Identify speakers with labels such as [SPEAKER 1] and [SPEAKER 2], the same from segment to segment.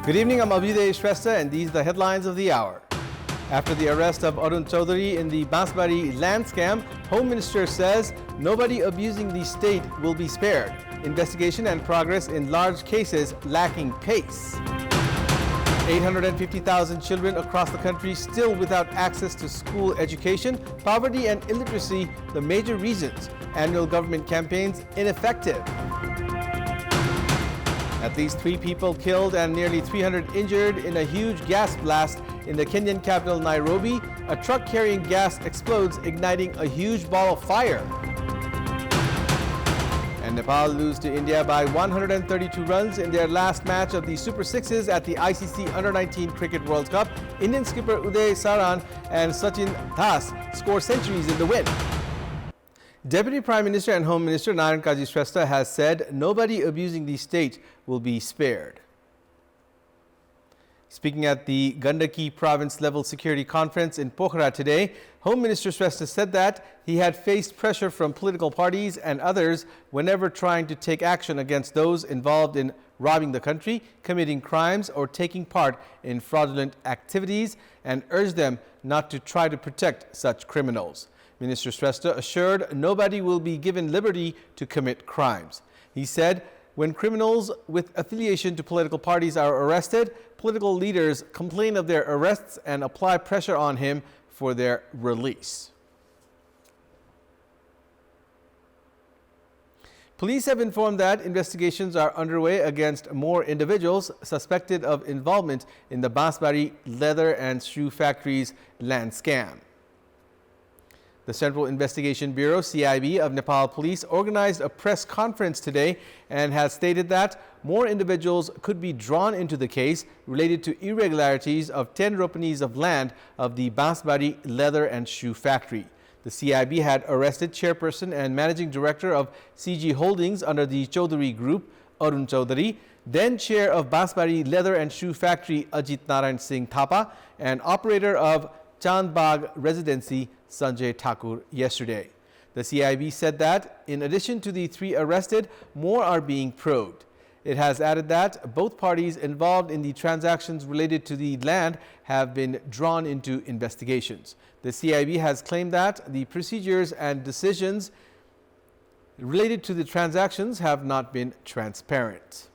[SPEAKER 1] Good evening, I'm Abhiday Shrestha and these are the headlines of the hour. After the arrest of Arun Chaudhary in the Bansbari land scam, Home Minister says nobody abusing the state will be spared. Investigation and progress in large cases lacking pace. 850,000 children across the country still without access to school education. Poverty and illiteracy, the major reasons. Annual government campaigns ineffective. At least 3 people killed and nearly 300 injured in a huge gas blast in the Kenyan capital Nairobi. A truck carrying gas explodes, igniting a huge ball of fire. And Nepal lose to India by 132 runs in their last match of the Super Sixes at the ICC Under-19 Cricket World Cup. Indian skipper Uday Saran and Sachin Das score centuries in the win. Deputy Prime Minister and Home Minister Narayan Kaji Shrestha has said nobody abusing the state will be spared. Speaking at the Gandaki Province Level Security Conference in Pokhara today, Home Minister Shrestha said that he had faced pressure from political parties and others whenever trying to take action against those involved in robbing the country, committing crimes or taking part in fraudulent activities, and urged them not to try to protect such criminals. Minister Shrestha assured nobody will be given liberty to commit crimes. He said when criminals with affiliation to political parties are arrested, political leaders complain of their arrests and apply pressure on him for their release. Police have informed that investigations are underway against more individuals suspected of involvement in the Bansbari leather and shoe factory's land scam. The Central Investigation Bureau, CIB, of Nepal Police organized a press conference today and has stated that more individuals could be drawn into the case related to irregularities of 10 ropanis of land of the Bansbari leather and shoe factory. The CIB had arrested chairperson and managing director of CG Holdings under the Chaudhary Group, Arun Chaudhary, then chair of Bansbari leather and shoe factory, Ajit Narayan Singh Thapa, and operator of Chandbagh Residency, Sanjay Thakur, yesterday. The CIB said that in addition to the 3 arrested, more are being probed. It has added that both parties involved in the transactions related to the land have been drawn into investigations. The CIB has claimed that the procedures and decisions related to the transactions have not been transparent.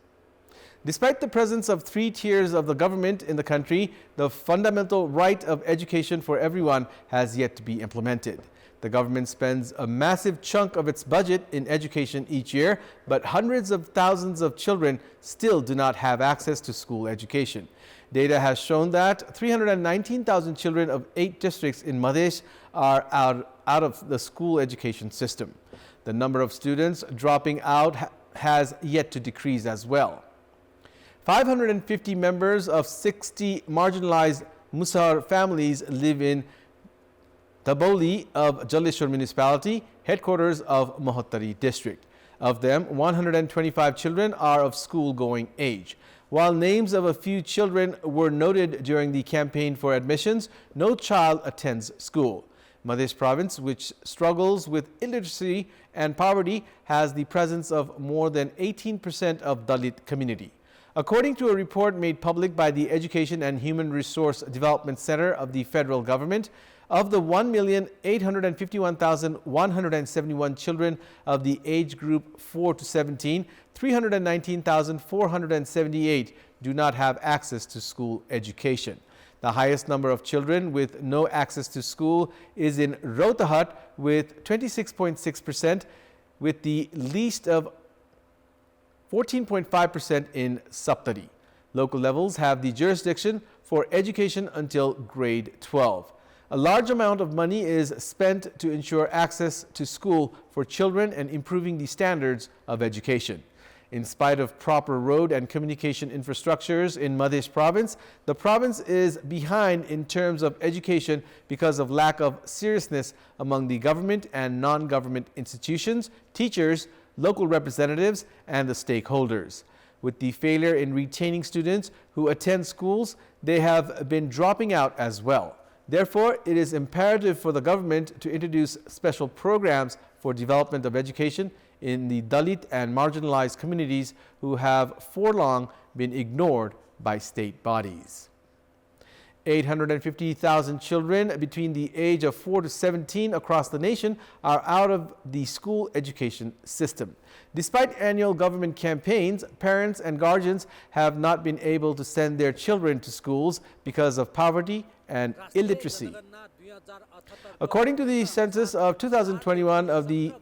[SPEAKER 1] Despite the presence of 3 tiers of the government in the country, the fundamental right of education for everyone has yet to be implemented. The government spends a massive chunk of its budget in education each year, but hundreds of thousands of children still do not have access to school education. Data has shown that 319,000 children of 8 districts in Madhesh are out of the school education system. The number of students dropping out has yet to decrease as well. 550 members of 60 marginalized Musar families live in Taboli of Jaleshwar municipality, headquarters of Mahottari district. Of them, 125 children are of school-going age. While names of a few children were noted during the campaign for admissions, no child attends school. Madhesh province, which struggles with illiteracy and poverty, has the presence of more than 18% of Dalit community. According to a report made public by the Education and Human Resource Development Center of the federal government, of the 1,851,171 children of the age group 4 to 17, 319,478 do not have access to school education. The highest number of children with no access to school is in Rohtahat with 26.6%, with the least of 14.5% in Saptari. Local levels have the jurisdiction for education until grade 12. A large amount of money is spent to ensure access to school for children and improving the standards of education. In spite of proper road and communication infrastructures in Madhesh province, the province is behind in terms of education because of lack of seriousness among the government and non-government institutions, teachers, local representatives, and the stakeholders. With the failure in retaining students who attend schools, they have been dropping out as well. Therefore, it is imperative for the government to introduce special programs for development of education in the Dalit and marginalized communities who have for long been ignored by state bodies. 850,000 children between the age of 4 to 17 across the nation are out of the school education system. Despite annual government campaigns, parents and guardians have not been able to send their children to schools because of poverty and illiteracy. According to the census of 2021, of the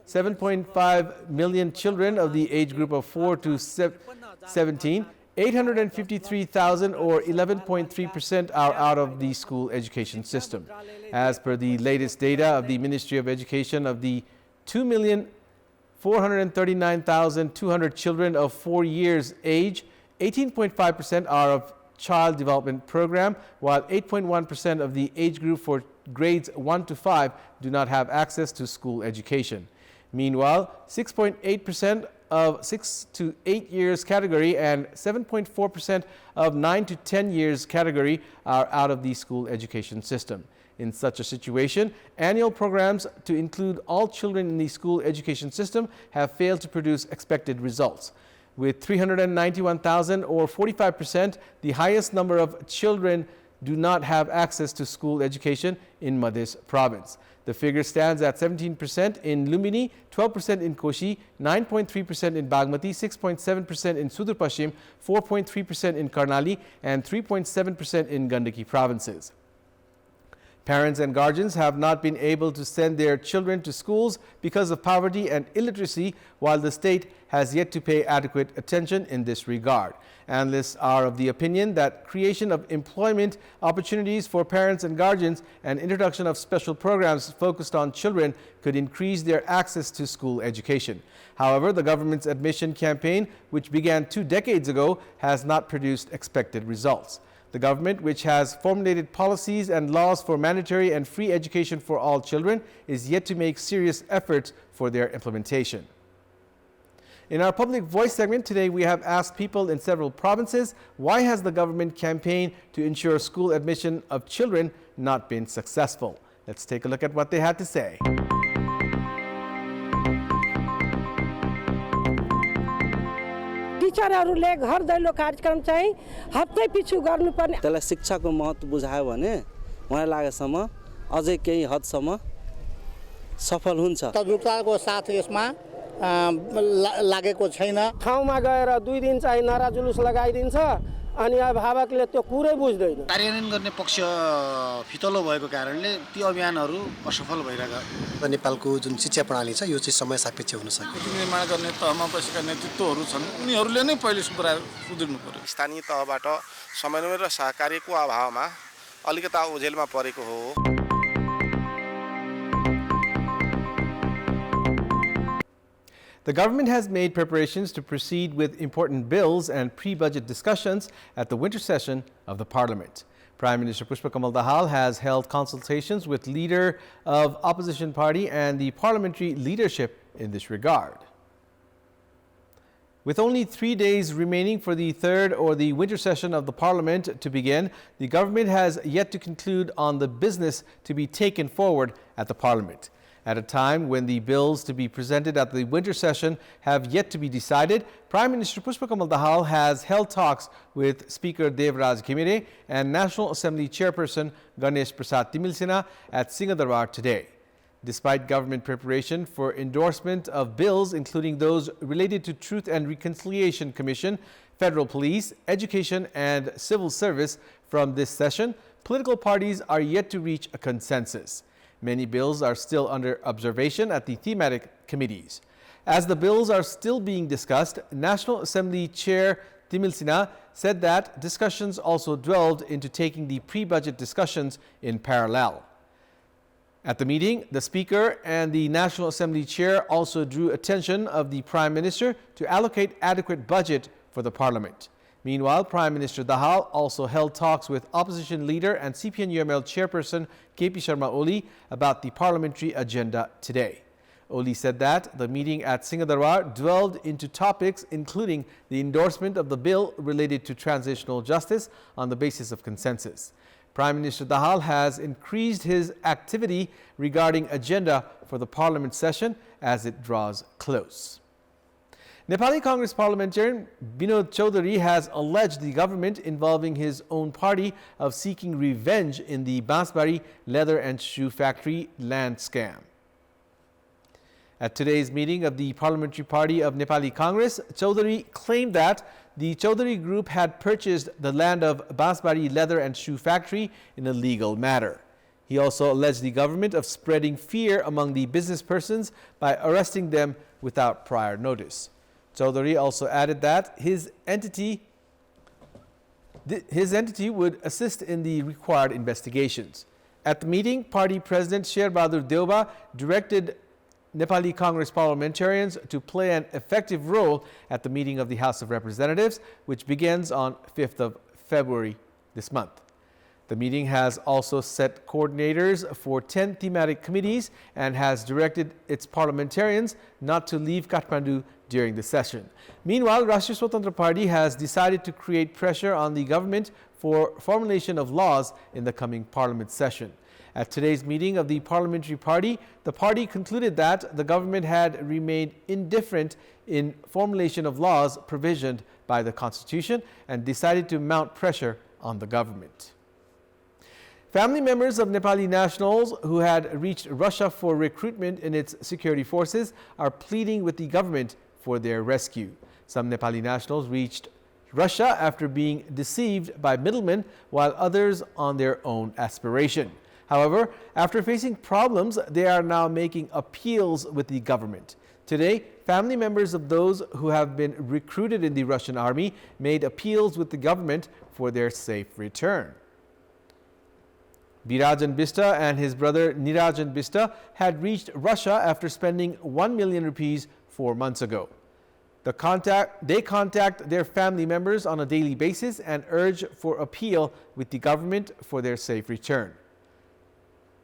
[SPEAKER 1] 7.5 million children of the age group of 4 to 17, 853,000 or 11.3% are out of the school education system. As per the latest data of the Ministry of Education, of the 2,439,200 children of 4 years age, 18.5% are of Child Development Program, while 8.1% of the age group for grades 1 to 5 do not have access to school education. Meanwhile, 6.8% of 6 to 8 years category and 7.4% of 9 to 10 years category are out of the school education system. In such a situation, annual programs to include all children in the school education system have failed to produce expected results. With 391,000 or 45%, the highest number of children do not have access to school education in Madhya province. The figure stands at 17% in Lumbini, 12% in Koshi, 9.3% in Bagmati, 6.7% in Sudur Pashchim, 4.3% in Karnali, and 3.7% in Gandaki provinces. Parents and guardians have not been able to send their children to schools because of poverty and illiteracy, while the state has yet to pay adequate attention in this regard. Analysts are of the opinion that creation of employment opportunities for parents and guardians and introduction of special programs focused on children could increase their access to school education. However, the government's admission campaign, which began 2 decades ago, has not produced expected results. The government, which has formulated policies and laws for mandatory and free education for all children, is yet to make serious efforts for their implementation. In our Public Voice segment today, we have asked people in several provinces, why has the government campaign to ensure school admission of children not been successful? Let's take a look at what they had to say.
[SPEAKER 2] टिचरहरूले घर दैलो कार्यक्रम चाहिँ हप्तै पिछु गर्नुपर्ने
[SPEAKER 3] त्यसलाई शिक्षाको महत्त्व बुझायो भने मलाई लागेसम्म अझै केही हदसम्म सफल हुन्छ।
[SPEAKER 4] तजुर्बाको साथ यसमा लागेको छैन।
[SPEAKER 2] ठाउँमा गएर 2 दिन चाहिँ नारा जुलुस लगाइदिन्छ अनि अभिभावकले त्यो कुरै बुझ्दैन।
[SPEAKER 5] कार्यान्वयन गर्ने पक्ष फितलो भएको कारणले ती अभियानहरू असफल भइरहेका।
[SPEAKER 6] नेपालको जुन शिक्षा प्रणाली छ यो चाहिँ समय सापेक्ष हुन सक्छ।
[SPEAKER 5] निर्माण गर्ने तहमा बसेका नेतृत्वहरू छन् उनीहरूले नै पहिले सुधार्नु पर्यो।
[SPEAKER 7] स्थानीय तहबाट समन्वय र सहकार्यको अभावमा अलिकता ओझेलमा परेको हो।
[SPEAKER 1] The government has made preparations to proceed with important bills and pre-budget discussions at the winter session of the Parliament. Prime Minister Pushpa Kamal Dahal has held consultations with leader of opposition party and the parliamentary leadership in this regard. With only 3 days remaining for the third or the winter session of the Parliament to begin, the government has yet to conclude on the business to be taken forward at the Parliament. At a time when the bills to be presented at the winter session have yet to be decided, Prime Minister Pushpa Kamal Dahal has held talks with Speaker Devraj Ghimire and National Assembly Chairperson Ganesh Prasad Timilsina at Singadarbar today. Despite government preparation for endorsement of bills, including those related to Truth and Reconciliation Commission, Federal Police, Education and Civil Service from this session, political parties are yet to reach a consensus. Many bills are still under observation at the thematic committees. As the bills are still being discussed, National Assembly Chair Timilsina said that discussions also dwelled into taking the pre-budget discussions in parallel. At the meeting, the Speaker and the National Assembly Chair also drew attention of the Prime Minister to allocate adequate budget for the Parliament. Meanwhile, Prime Minister Dahal also held talks with opposition leader and CPN-UML chairperson KP Sharma Oli about the parliamentary agenda today. Oli said that the meeting at Singadarbar dwelled into topics including the endorsement of the bill related to transitional justice on the basis of consensus. Prime Minister Dahal has increased his activity regarding agenda for the parliament session as it draws close. Nepali Congress parliamentarian Binod Chaudhary has alleged the government involving his own party of seeking revenge in the Bansbari leather and shoe factory land scam. At today's meeting of the Parliamentary Party of Nepali Congress, Chaudhary claimed that the Chaudhary Group had purchased the land of Bansbari leather and shoe factory in a legal matter. He also alleged the government of spreading fear among the business persons by arresting them without prior notice. Chaudhary also added that his entity would assist in the required investigations. At the meeting, party president Sher Bahadur Deuba directed Nepali Congress parliamentarians to play an effective role at the meeting of the House of Representatives, which begins on 5th of February this month. The meeting has also set coordinators for 10 thematic committees and has directed its parliamentarians not to leave Kathmandu during the session. Meanwhile, Rashtriya Swatantra Party has decided to create pressure on the government for formulation of laws in the coming parliament session. At today's meeting of the Parliamentary Party, the party concluded that the government had remained indifferent in formulation of laws provisioned by the Constitution and decided to mount pressure on the government. Family members of Nepali nationals who had reached Russia for recruitment in its security forces are pleading with the government for their rescue. Some Nepali nationals reached Russia after being deceived by middlemen, while others on their own aspiration. However, after facing problems, they are now making appeals with the government. Today, family members of those who have been recruited in the Russian army made appeals with the government for their safe return. Birajan Bista and his brother Nirajan Bista had reached Russia after spending 1 million rupees 4 months ago. They contact their family members on a daily basis and urge for appeal with the government for their safe return.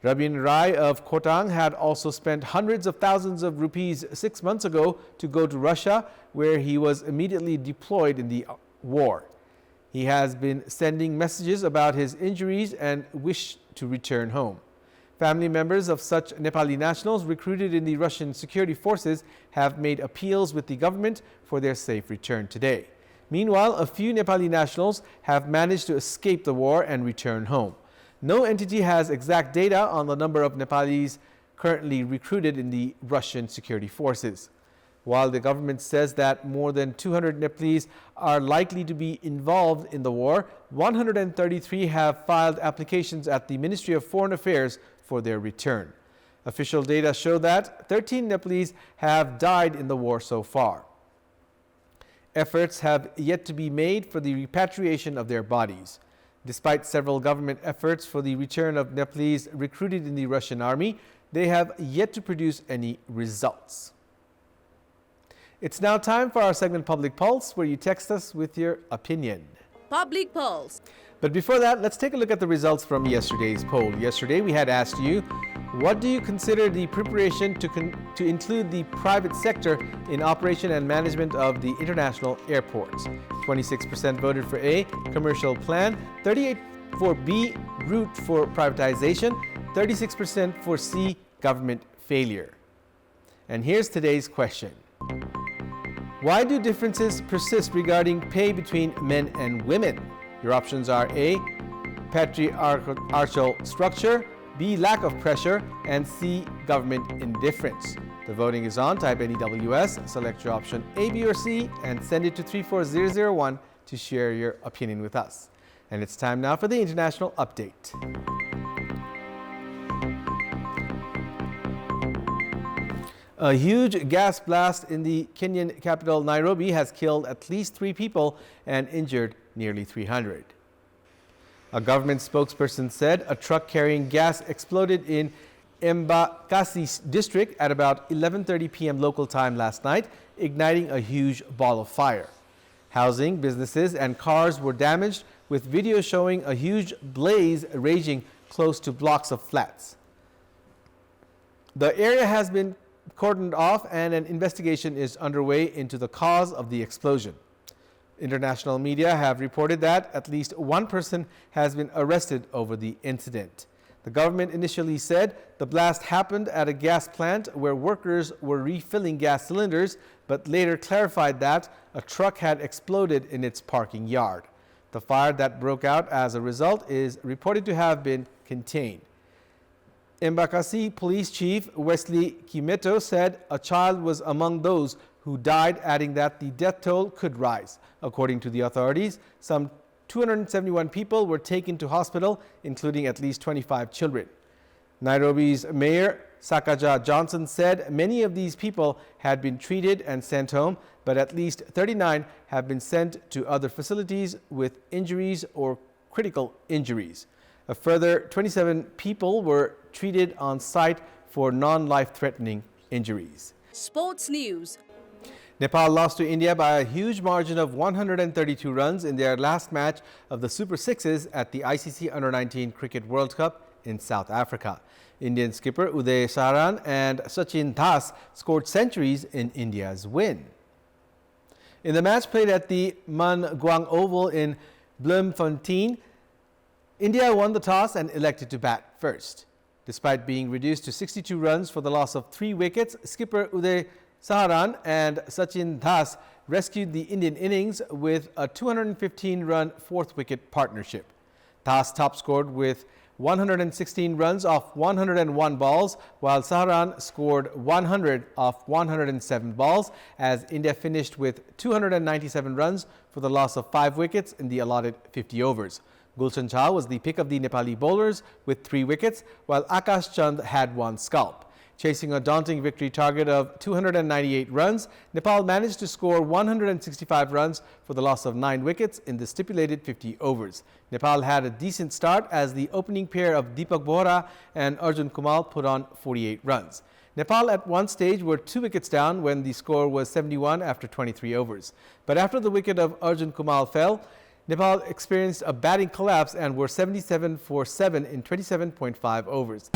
[SPEAKER 1] Rabin Rai of Kotang had also spent hundreds of thousands of rupees 6 months ago to go to Russia, where he was immediately deployed in the war. He has been sending messages about his injuries and wish to return home. Family members of such Nepali nationals recruited in the Russian security forces have made appeals with the government for their safe return today. Meanwhile, a few Nepali nationals have managed to escape the war and return home. No entity has exact data on the number of Nepalis currently recruited in the Russian security forces. While the government says that more than 200 Nepalese are likely to be involved in the war, 133 have filed applications at the Ministry of Foreign Affairs for their return. Official data show that 13 Nepalese have died in the war so far. Efforts have yet to be made for the repatriation of their bodies. Despite several government efforts for the return of Nepalese recruited in the Russian army, they have yet to produce any results. It's now time for our segment Public Pulse, where you text us with your opinion.
[SPEAKER 8] Public Pulse.
[SPEAKER 1] But before that, let's take a look at the results from yesterday's poll. Yesterday, we had asked you, what do you consider the preparation to include the private sector in operation and management of the international airports? 26% voted for A, commercial plan, 38% for B, route for privatization, 36% for C, government failure. And here's today's question. Why do differences persist regarding pay between men and women? Your options are A, patriarchal structure, B, lack of pressure, and C, government indifference. The voting is on. Type NEWS, select your option A, B, or C, and send it to 34001 to share your opinion with us. And it's time now for the international update. A huge gas blast in the Kenyan capital Nairobi has killed at least 3 people and injured nearly 300. A government spokesperson said a truck carrying gas exploded in Embakasi district at about 11:30 p.m. local time last night, igniting a huge ball of fire. Housing, businesses, and cars were damaged, with video showing a huge blaze raging close to blocks of flats. The area has been cordoned off and an investigation is underway into the cause of the explosion. International media have reported that at least 1 person has been arrested over the incident. The government initially said the blast happened at a gas plant where workers were refilling gas cylinders, but later clarified that a truck had exploded in its parking yard. The fire that broke out as a result is reported to have been contained. Embakasi Police Chief Wesley Kimeto said a child was among those who died, adding that the death toll could rise. According to the authorities, some 271 people were taken to hospital, including at least 25 children. Nairobi's Mayor Sakaja Johnson said many of these people had been treated and sent home, but at least 39 have been sent to other facilities with injuries or critical injuries. A further 27 people were treated on site for non-life-threatening injuries.
[SPEAKER 8] Sports news.
[SPEAKER 1] Nepal lost to India by a huge margin of 132 runs in their last match of the Super Sixes at the ICC Under-19 Cricket World Cup in South Africa. Indian skipper Uday Saran and Sachin Das scored centuries in India's win. In the match played at the Man Guang Oval in Bloemfontein, India won the toss and elected to bat first. Despite being reduced to 62 runs for the loss of 3 wickets, skipper Uday Saran and Sachin Das rescued the Indian innings with a 215-run fourth-wicket partnership. Das top scored with 116 runs off 101 balls, while Saran scored 100 off 107 balls, as India finished with 297 runs for the loss of 5 wickets in the allotted 50 overs. Gulshan Jha was the pick of the Nepali bowlers with 3 wickets, while Akash Chand had 1 scalp. Chasing a daunting victory target of 298 runs, Nepal managed to score 165 runs for the loss of 9 wickets in the stipulated 50 overs. Nepal had a decent start as the opening pair of Deepak Bohra and Arjun Kumal put on 48 runs. Nepal at one stage were 2 wickets down when the score was 71 after 23 overs. But after the wicket of Arjun Kumal fell, Nepal experienced a batting collapse and were 77 for 7 in 27.5 overs.